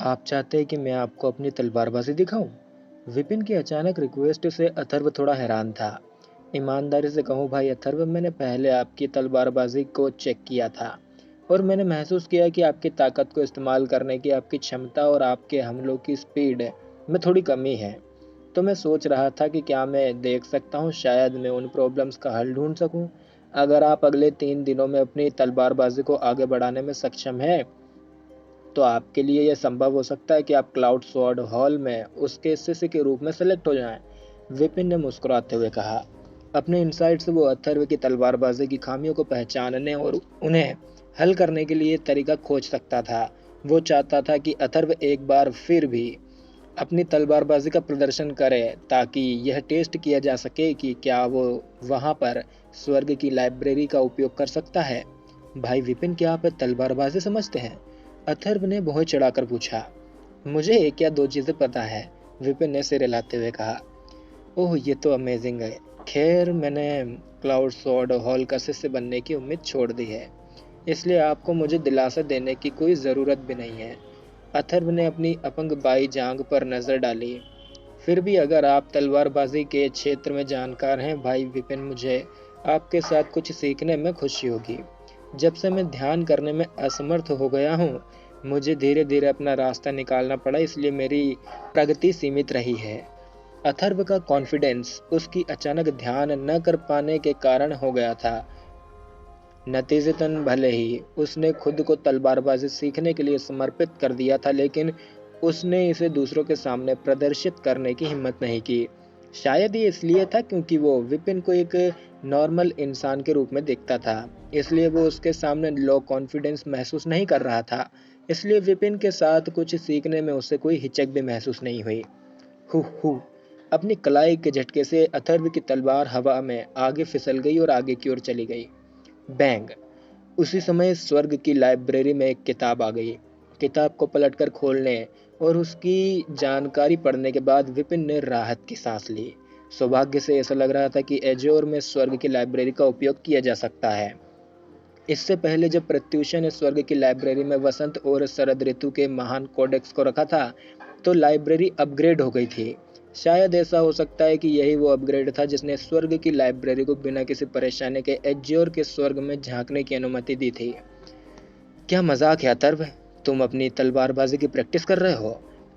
आप चाहते हैं कि मैं आपको अपनी तलवारबाजी दिखाऊं? विपिन की अचानक रिक्वेस्ट से अथर्व थोड़ा हैरान था। ईमानदारी से कहूं भाई अथर्व, मैंने पहले आपकी तलवारबाजी को चेक किया था और मैंने महसूस किया कि आपकी ताकत को इस्तेमाल करने की आपकी क्षमता और आपके हमलों की स्पीड में थोड़ी कमी है। तो मैं सोच रहा था कि क्या मैं देख सकता हूं, शायद मैं उन प्रॉब्लम्स का हल ढूंढ सकूं। अगर आप अगले 3 दिनों में अपनी तलवारबाजी को आगे बढ़ाने में सक्षम हैं तो आपके लिए यह संभव हो सकता है कि आप क्लाउड स्वॉर्ड हॉल में उसके शिष्य के रूप में सेलेक्ट हो जाएं। विपिन ने मुस्कुराते हुए कहा। अपने इनसाइट से वो अथर्व की तलवारबाजी की खामियों को पहचानने और उन्हें हल करने के लिए तरीका खोज सकता था। वो चाहता था कि अथर्व एक बार फिर भी अपनी तलवारबाजी का प्रदर्शन करे ताकि यह टेस्ट किया जा सके कि क्या वो वहां पर स्वर्ग की लाइब्रेरी का उपयोग कर सकता है। भाई विपिन, क्या आप तलवारबाजी समझते हैं? अथर्व ने बहुत चढ़ाकर पूछा। मुझे एक या दो चीजें पता है, विपिन ने सिर हिलाते हुए कहा। ओह, ये तो अमेजिंग है। खैर, मैंने क्लाउड स्वॉर्ड हॉल का शिष्य बनने की उम्मीद छोड़ दी है, इसलिए आपको मुझे दिलासा देने की कोई ज़रूरत भी नहीं है। अथर्व ने अपनी अपंग बाई जांघ पर नजर डाली। फिर भी अगर आप तलवारबाजी के क्षेत्र में जानकार हैं भाई विपिन, मुझे आपके साथ कुछ सीखने में खुशी होगी। जब से मैं ध्यान करने में असमर्थ हो गया हूँ, मुझे धीरे धीरे अपना रास्ता निकालना पड़ा, इसलिए मेरी प्रगति सीमित रही है। अथर्व का कॉन्फिडेंस उसकी अचानक ध्यान न कर पाने के कारण हो गया था। नतीजतन भले ही उसने खुद को तलवारबाजी सीखने के लिए समर्पित कर दिया था, लेकिन उसने इसे दूसरों के सामने प्रदर्शित करने की हिम्मत नहीं की। शायद ये इसलिए था क्योंकि वो विपिन को एक नॉर्मल इंसान के रूप में देखता था, इसलिए वो उसके सामने लो कॉन्फिडेंस महसूस नहीं कर रहा था। इसलिए विपिन के साथ कुछ सीखने में उसे कोई हिचक भी महसूस नहीं हुई। हु हु अपनी कलाई के झटके से अथर्व की तलवार हवा में आगे फिसल गई और आगे की ओर चली गई। बैंग! उसी समय स्वर्ग की लाइब्रेरी में एक किताब आ गई। किताब को पलटकर खोलने और उसकी जानकारी पढ़ने के बाद विपिन ने राहत की सांस ली। सौभाग्य से ऐसा लग रहा था कि एजोर में स्वर्ग की लाइब्रेरी का उपयोग किया जा सकता है। इससे पहले जब प्रत्युषा ने स्वर्ग की लाइब्रेरी में वसंत और शरद ऋतु के महान कोडेक्स को रखा था, तो लाइब्रेरी अपग्रेड हो गई थी। शायद ऐसा हो सकता है कि यही वो अपग्रेड था जिसने स्वर्ग की लाइब्रेरी को बिना किसी परेशानी के एज्योर के स्वर्ग में झांकने की अनुमति दी थी। क्या मजाक है अथर्व? तुम अपनी तलवारबाजी की प्रैक्टिस कर रहे हो?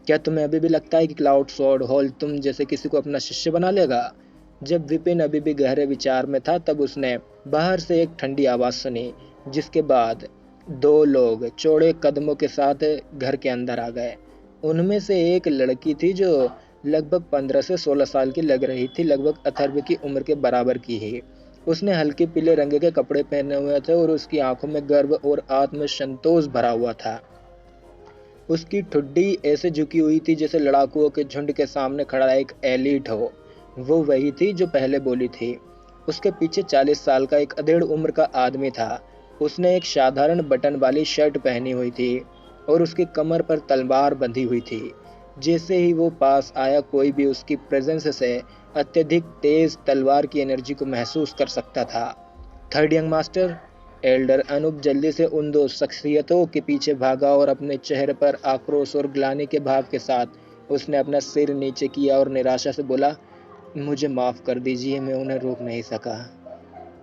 क्या तुम्हें अभी भी लगता है कि क्लाउड स्वॉर्ड हॉल तुम जैसे किसी को अपना शिष्य बना लेगा? जब विपिन अभी भी गहरे विचार में था, तब उसने बाहर से एक ठंडी आवाज सुनी, जिसके बाद दो लोग चौड़े कदमों के साथ घर के अंदर आ गए। उनमें से एक लड़की थी जो लगभग 15 से 16 साल की लग रही थी, लगभग अथर्व की उम्र के बराबर की ही। उसने हल्के पीले रंग के कपड़े पहने हुए थे और उसकी आंखों में गर्व और आत्मसंतोष भरा हुआ था। उसकी ठुड्डी ऐसे झुकी हुई थी जैसे लड़ाकुओं के झुंड के सामने खड़ा एक एलीट हो। वो वही थी जो पहले बोली थी। उसके पीछे 40 साल का एक अधेड़ उम्र का आदमी था। उसने एक साधारण बटन वाली शर्ट पहनी हुई थी और उसकी कमर पर तलवार बंधी हुई थी। जैसे ही वो पास आया, कोई भी उसकी प्रेजेंस से अत्यधिक तेज तलवार की एनर्जी को महसूस कर सकता था। Third young master, elder Anoop जल्दी से उन दो शख्सियतों के पीछे भागा और अपने चेहरे पर आक्रोश और ग्लानि के भाव के साथ उसने अपना सिर नीचे किया और निराशा से बोला, मुझे माफ कर दीजिए, मैं उन्हें रोक नहीं सका।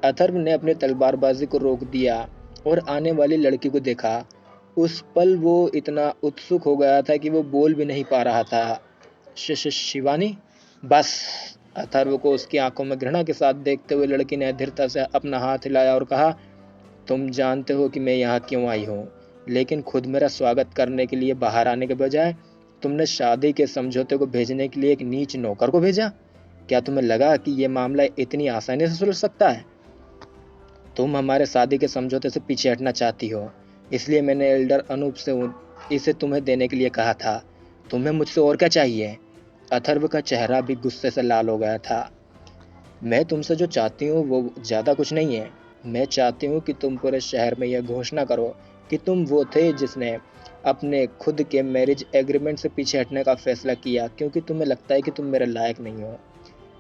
अथर्व ने अपने तलवारबाजी को रोक दिया और आने वाली लड़की को देखा। उस पल वो इतना उत्सुक हो गया था कि वो बोल भी नहीं पा रहा था। शिवानी? बस! अथर्व को उसकी आंखों में घृणा के साथ देखते हुए लड़की ने धीरता से अपना हाथ हिलाया और कहा, तुम जानते हो कि मैं यहाँ क्यों आई हूँ, लेकिन खुद मेरा स्वागत करने के लिए बाहर आने के बजाय तुमने शादी के समझौते को भेजने के लिए एक नीच नौकर को भेजा। क्या तुम्हें लगा कि यह मामला इतनी आसानी से सुलझ सकता है? तुम हमारे शादी के समझौते से पीछे हटना चाहती हो, इसलिए मैंने एल्डर अनूप से इसे तुम्हें देने के लिए कहा था। तुम्हें मुझसे और क्या चाहिए? अथर्व का चेहरा भी गुस्से से लाल हो गया था। मैं तुमसे जो चाहती हूँ वो ज़्यादा कुछ नहीं है। मैं चाहती हूँ कि तुम पूरे शहर में यह घोषणा करो कि तुम वो थे जिसने अपने खुद के मैरिज एग्रीमेंट से पीछे हटने का फैसला किया क्योंकि तुम्हें लगता है कि तुम मेरे लायक नहीं हो।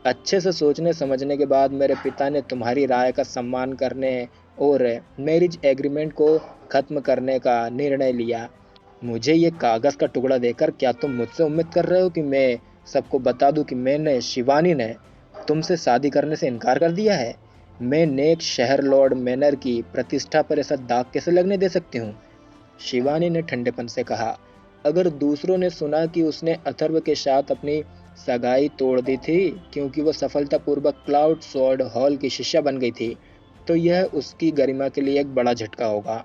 अच्छे से सोचने समझने के बाद मेरे पिता ने तुम्हारी राय का सम्मान करने और मैरिज एग्रीमेंट को ख़त्म करने का निर्णय लिया। मुझे ये कागज का टुकड़ा देकर क्या तुम मुझसे उम्मीद कर रहे हो कि मैं सबको बता दूं कि मैंने शिवानी ने तुमसे शादी करने से इनकार कर दिया है? मैं नेक शहर लॉर्ड मैनर की प्रतिष्ठा पर ऐसा दाग कैसे लगने दे सकती हूँ? शिवानी ने ठंडेपन से कहा। अगर दूसरों ने सुना कि उसने अथर्व के साथ अपनी सगाई तोड़ दी थी क्योंकि वह सफलतापूर्वक क्लाउड स्वॉर्ड हॉल की शिष्या बन गई थी, तो यह उसकी गरिमा के लिए एक बड़ा झटका होगा।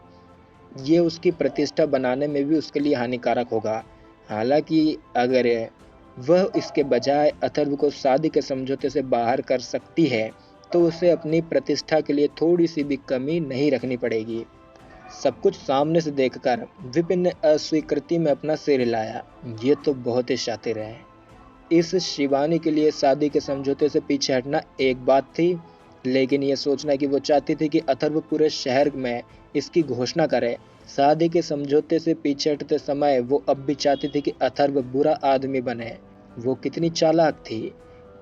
ये उसकी प्रतिष्ठा बनाने में भी उसके लिए हानिकारक होगा। हालांकि अगर वह इसके बजाय अथर्व को शादी के समझौते से बाहर कर सकती है, तो उसे अपनी प्रतिष्ठा के लिए थोड़ी सी भी कमी नहीं रखनी पड़ेगी। सब कुछ सामने से देखकर विपिन ने अस्वीकृति में अपना सिर हिलाया। ये तो बहुत ही शातिर है। इस शिवानी के लिए शादी के समझौते से पीछे हटना एक बात थी, लेकिन यह सोचना कि वो चाहती थी कि अथर्व पूरे शहर में इसकी घोषणा करे। शादी के समझौते से पीछे हटते समय वो अब भी चाहती थी कि अथर्व बुरा आदमी बने। वो कितनी चालाक थी।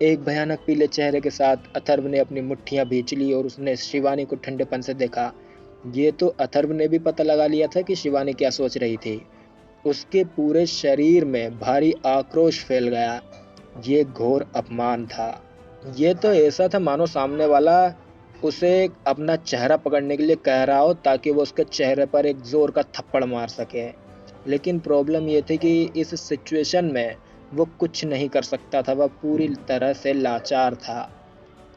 एक भयानक पीले चेहरे के साथ अथर्व ने अपनी मुट्ठियां भींच ली और उसने शिवानी को ठंडेपन से देखा। ये तो अथर्व ने भी पता लगा लिया था कि शिवानी क्या सोच रही थी। उसके पूरे शरीर में भारी आक्रोश फैल गया। ये घोर अपमान था। ये तो ऐसा था मानो सामने वाला उसे अपना चेहरा पकड़ने के लिए कह रहा हो ताकि वो उसके चेहरे पर एक जोर का थप्पड़ मार सके। लेकिन प्रॉब्लम ये थी कि इस सिचुएशन में वो कुछ नहीं कर सकता था। वह पूरी तरह से लाचार था।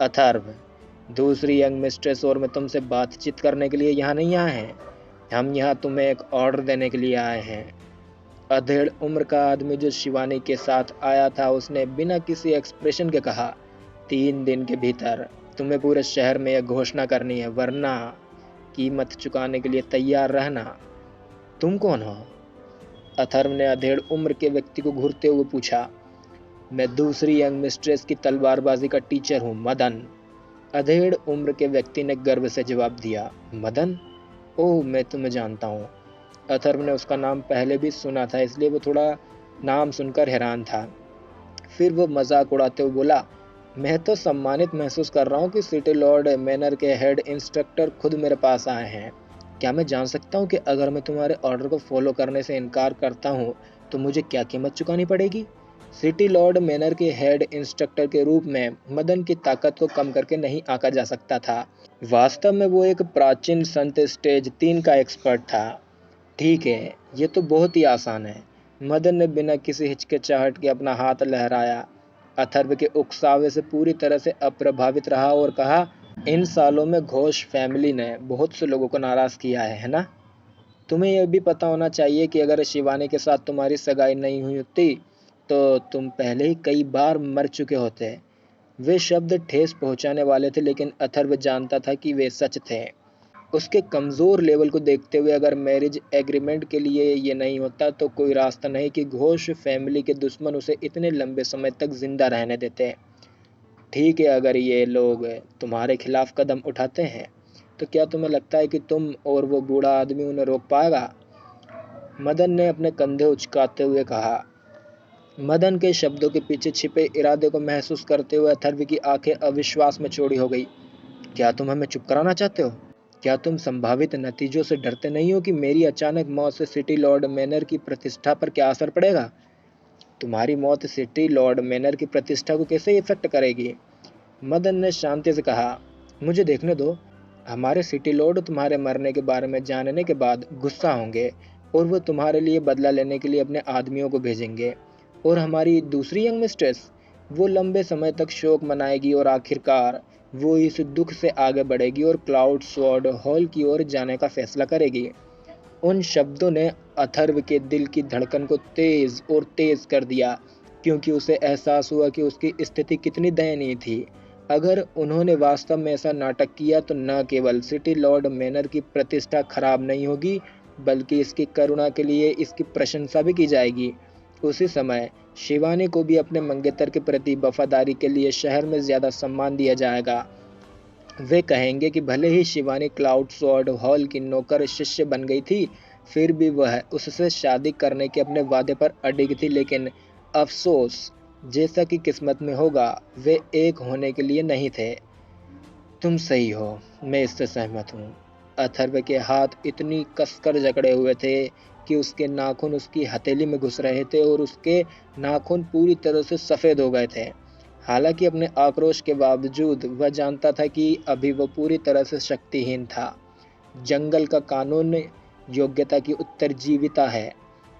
अथर्व, दूसरी यंग मिस्ट्रेस और मैं तुमसे बातचीत करने के लिए यहाँ नहीं आए हैं। हम यहाँ तुम्हें एक ऑर्डर देने के लिए आए हैं। अधेड़ उम्र का आदमी जो शिवानी के साथ आया था, उसने बिना किसी एक्सप्रेशन के कहा, 3 दिन के भीतर तुम्हें पूरे शहर में यह घोषणा करनी है, वरना कीमत चुकाने के लिए तैयार रहना। तुम कौन हो? अथर्व ने अधेड़ उम्र के व्यक्ति को घूरते हुए पूछा। मैं दूसरी यंग मिस्ट्रेस की तलवारबाजी का टीचर हूँ, मदन। अधेड़ उम्र के व्यक्ति ने गर्व से जवाब दिया। मदन? ओह, मैं तुम्हें जानता हूँ। अथर्व ने उसका नाम पहले भी सुना था, इसलिए वो थोड़ा नाम सुनकर हैरान था। फिर वो मजाक उड़ाते हुए बोला, मैं तो सम्मानित महसूस कर रहा हूँ कि सिटी लॉर्ड मैनर के हेड इंस्ट्रक्टर खुद मेरे पास आए हैं। क्या मैं जान सकता हूँ कि अगर मैं तुम्हारे ऑर्डर को फॉलो करने से इनकार करता हूँ तो मुझे क्या कीमत चुकानी पड़ेगी? सिटी लॉर्ड मैनर के हेड इंस्ट्रक्टर के रूप में मदन की ताकत को कम करके नहीं आंका जा सकता था। वास्तव में वो एक प्राचीन संत स्टेज 3 का एक्सपर्ट था। ठीक है, ये तो बहुत ही आसान है। मदन ने बिना किसी हिचकिचाहट के अपना हाथ लहराया। अथर्व के उकसावे से पूरी तरह से अप्रभावित रहा और कहा, इन सालों में घोष फैमिली ने बहुत से लोगों को नाराज किया है ना? तुम्हें यह भी पता होना चाहिए कि अगर शिवानी के साथ तुम्हारी सगाई नहीं हुई होती तो तुम पहले ही कई बार मर चुके होते। वे शब्द ठेस पहुंचाने वाले थे, लेकिन अथर्व जानता था कि वे सच थे। उसके कमज़ोर लेवल को देखते हुए अगर मैरिज एग्रीमेंट के लिए ये नहीं होता तो कोई रास्ता नहीं कि घोष फैमिली के दुश्मन उसे इतने लंबे समय तक जिंदा रहने देते। ठीक है, अगर ये लोग तुम्हारे खिलाफ कदम उठाते हैं तो क्या तुम्हें लगता है कि तुम और वो बूढ़ा आदमी उन्हें रोक पाएगा? मदन ने अपने कंधे उचकाते हुए कहा। मदन के शब्दों के पीछे छिपे इरादे को महसूस करते हुए अथर्व की आंखें अविश्वास में चौड़ी हो गई। क्या तुम हमें चुप कराना चाहते हो? क्या तुम संभावित नतीजों से डरते नहीं हो कि मेरी अचानक मौत से सिटी लॉर्ड मैनर की प्रतिष्ठा पर क्या असर पड़ेगा? तुम्हारी मौत सिटी लॉर्ड मैनर की प्रतिष्ठा को कैसे इफेक्ट करेगी? मदन ने शांति से कहा, मुझे देखने दो। हमारे सिटी लॉर्ड तुम्हारे मरने के बारे में जानने के बाद गुस्सा होंगे और वो तुम्हारे लिए बदला लेने के लिए अपने आदमियों को भेजेंगे। और हमारी दूसरी यंग मिस्ट्रेस, वो लंबे समय तक शोक मनाएगी और आखिरकार वो इस दुख से आगे बढ़ेगी और क्लाउड स्वॉर्ड हॉल की ओर जाने का फैसला करेगी। उन शब्दों ने अथर्व के दिल की धड़कन को तेज और तेज कर दिया, क्योंकि उसे एहसास हुआ कि उसकी स्थिति कितनी दयनीय थी। अगर उन्होंने वास्तव में ऐसा नाटक किया तो न केवल सिटी लॉर्ड मैनर की प्रतिष्ठा खराब नहीं होगी, बल्कि इसकी करुणा के लिए इसकी प्रशंसा भी की जाएगी। उसी समय शिवानी को भी अपने मंगेतर के प्रति वफादारी के लिए शहर में ज्यादा सम्मान दिया जाएगा। वे कहेंगे कि भले ही शिवानी क्लाउड स्वॉर्ड हॉल की नौकर शिष्य बन गई थी, फिर भी वह उससे शादी करने के अपने वादे पर अडिग थी। लेकिन अफसोस, जैसा कि किस्मत में होगा, वे एक होने के लिए नहीं थे। तुम सही हो, मैं इससे सहमत हूँ। अथर्व के हाथ इतनी कसकर जकड़े हुए थे कि उसके नाखून उसकी हथेली में घुस रहे थे और उसके नाखून पूरी तरह से सफ़ेद हो गए थे। हालांकि अपने आक्रोश के बावजूद वह जानता था कि अभी वह पूरी तरह से शक्तिहीन था। जंगल का कानून योग्यता की उत्तरजीविता है।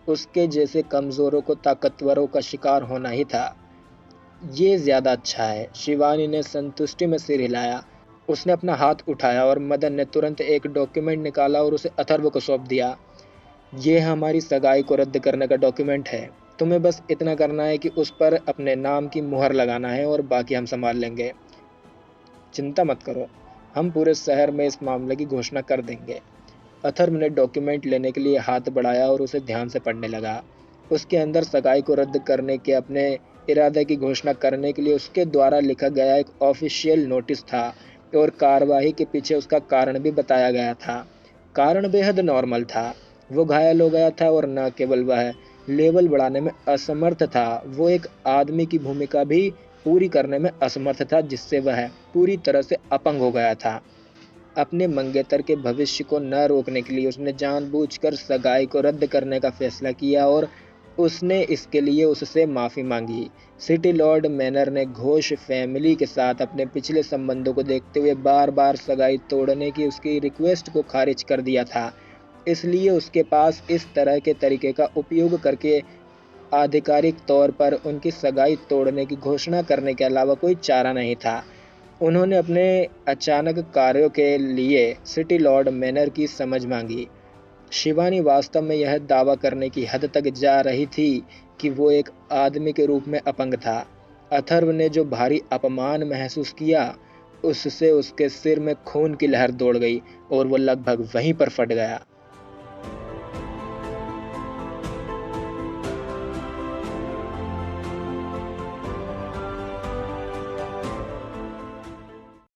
उसके जैसे कमज़ोरों को ताकतवरों का शिकार होना ही था। ये ज़्यादा अच्छा है। शिवानी ने संतुष्टि में सिर हिलाया। उसने अपना हाथ उठाया और मदन ने तुरंत एक डॉक्यूमेंट निकाला और उसे अथर्व को सौंप दिया। ये हमारी सगाई को रद्द करने का डॉक्यूमेंट है। तुम्हें बस इतना करना है कि उस पर अपने नाम की मुहर लगाना है और बाकी हम संभाल लेंगे। चिंता मत करो, हम पूरे शहर में इस मामले की घोषणा कर देंगे। अथर्व ने डॉक्यूमेंट लेने के लिए हाथ बढ़ाया और उसे ध्यान से पढ़ने लगा। उसके अंदर सगाई को रद्द करने के अपने इरादे की घोषणा करने के लिए उसके द्वारा लिखा गया एक ऑफिशियल नोटिस था और कार्यवाही के पीछे उसका कारण भी बताया गया था। कारण बेहद नॉर्मल था। वो घायल हो गया था और न केवल वह लेवल बढ़ाने में असमर्थ था, वो एक आदमी की भूमिका भी पूरी करने में असमर्थ था, जिससे वह पूरी तरह से अपंग हो गया था। अपने मंगेतर के भविष्य को न रोकने के लिए उसने जानबूझकर सगाई को रद्द करने का फैसला किया और उसने इसके लिए उससे माफ़ी मांगी। सिटी लॉर्ड मैनर ने घोष फैमिली के साथ अपने पिछले संबंधों को देखते हुए बार बार सगाई तोड़ने की उसकी रिक्वेस्ट को खारिज कर दिया था। इसलिए उसके पास इस तरह के तरीके का उपयोग करके आधिकारिक तौर पर उनकी सगाई तोड़ने की घोषणा करने के अलावा कोई चारा नहीं था। उन्होंने अपने अचानक कार्यों के लिए सिटी लॉर्ड मैनर की समझ मांगी। शिवानी वास्तव में यह दावा करने की हद तक जा रही थी कि वो एक आदमी के रूप में अपंग था। अथर्व ने जो भारी अपमान महसूस किया, उससे उसके सिर में खून की लहर दौड़ गई और वो लगभग वहीं पर फट गया।